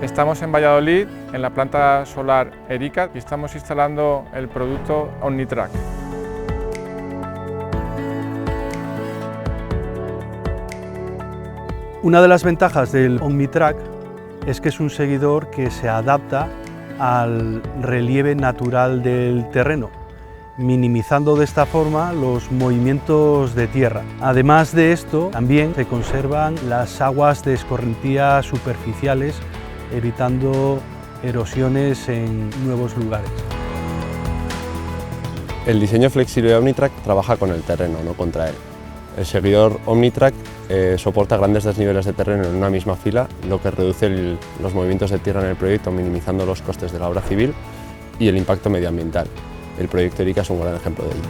Estamos en Valladolid, en la planta solar Erica, y estamos instalando el producto OmniTrack. Una de las ventajas del OmniTrack es que es un seguidor que se adapta al relieve natural del terreno, minimizando de esta forma los movimientos de tierra. Además de esto, también se conservan las aguas de escorrentía superficiales, evitando erosiones en nuevos lugares. El diseño flexible de OmniTrack trabaja con el terreno, no contra él. El seguidor OmniTrack soporta grandes desniveles de terreno en una misma fila, lo que reduce los movimientos de tierra en el proyecto, minimizando los costes de la obra civil y el impacto medioambiental. El proyecto Erica es un gran ejemplo de ello.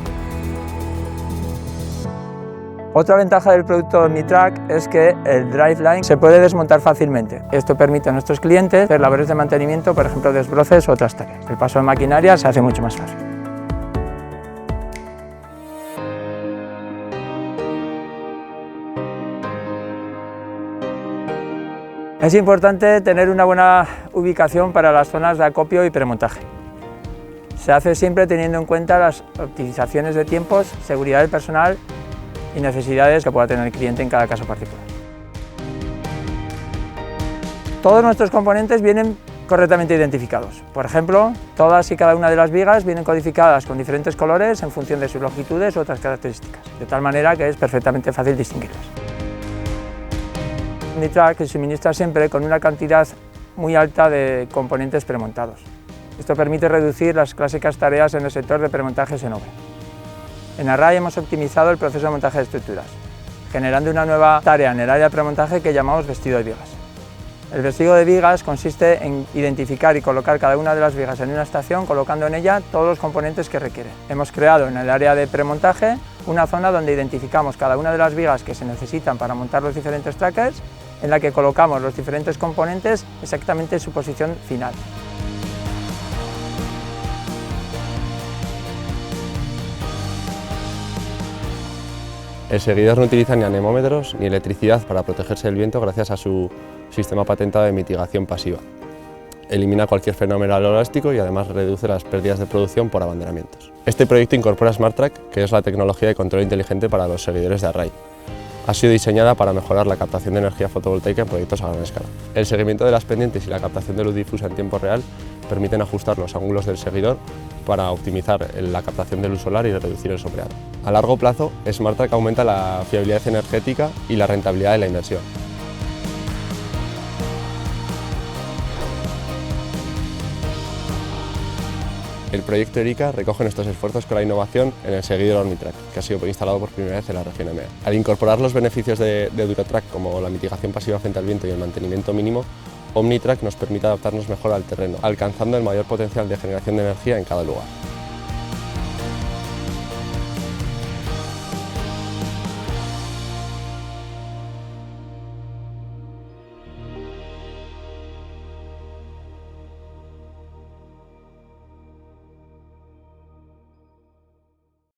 Otra ventaja del producto OmniTrack es que el driveline se puede desmontar fácilmente. Esto permite a nuestros clientes hacer labores de mantenimiento, por ejemplo desbroces u otras tareas. El paso de maquinaria se hace mucho más fácil. Es importante tener una buena ubicación para las zonas de acopio y premontaje. Se hace siempre teniendo en cuenta las optimizaciones de tiempos, seguridad del personal y necesidades que pueda tener el cliente en cada caso particular. Todos nuestros componentes vienen correctamente identificados. Por ejemplo, todas y cada una de las vigas vienen codificadas con diferentes colores en función de sus longitudes u otras características, de tal manera que es perfectamente fácil distinguirlas. OmniTrack se suministra siempre con una cantidad muy alta de componentes premontados. Esto permite reducir las clásicas tareas en el sector de premontajes en obra. En Array hemos optimizado el proceso de montaje de estructuras, generando una nueva tarea en el área de premontaje que llamamos vestido de vigas. El vestido de vigas consiste en identificar y colocar cada una de las vigas en una estación, colocando en ella todos los componentes que requiere. Hemos creado en el área de premontaje una zona donde identificamos cada una de las vigas que se necesitan para montar los diferentes trackers, en la que colocamos los diferentes componentes exactamente en su posición final. El seguidor no utiliza ni anemómetros ni electricidad para protegerse del viento gracias a su sistema patentado de mitigación pasiva. Elimina cualquier fenómeno aloelástico y además reduce las pérdidas de producción por abanderamientos. Este proyecto incorpora SmartTrack, que es la tecnología de control inteligente para los seguidores de Array. Ha sido diseñada para mejorar la captación de energía fotovoltaica en proyectos a gran escala. El seguimiento de las pendientes y la captación de luz difusa en tiempo real permiten ajustar los ángulos del seguidor para optimizar la captación de luz solar y reducir el sombreado. A largo plazo, SmartTrack aumenta la fiabilidad energética y la rentabilidad de la inversión. El proyecto Erica recoge nuestros esfuerzos con la innovación en el seguidor OmniTrack, que ha sido instalado por primera vez en la región EMEA. Al incorporar los beneficios de DuraTrack, como la mitigación pasiva frente al viento y el mantenimiento mínimo, OmniTrack nos permite adaptarnos mejor al terreno, alcanzando el mayor potencial de generación de energía en cada lugar.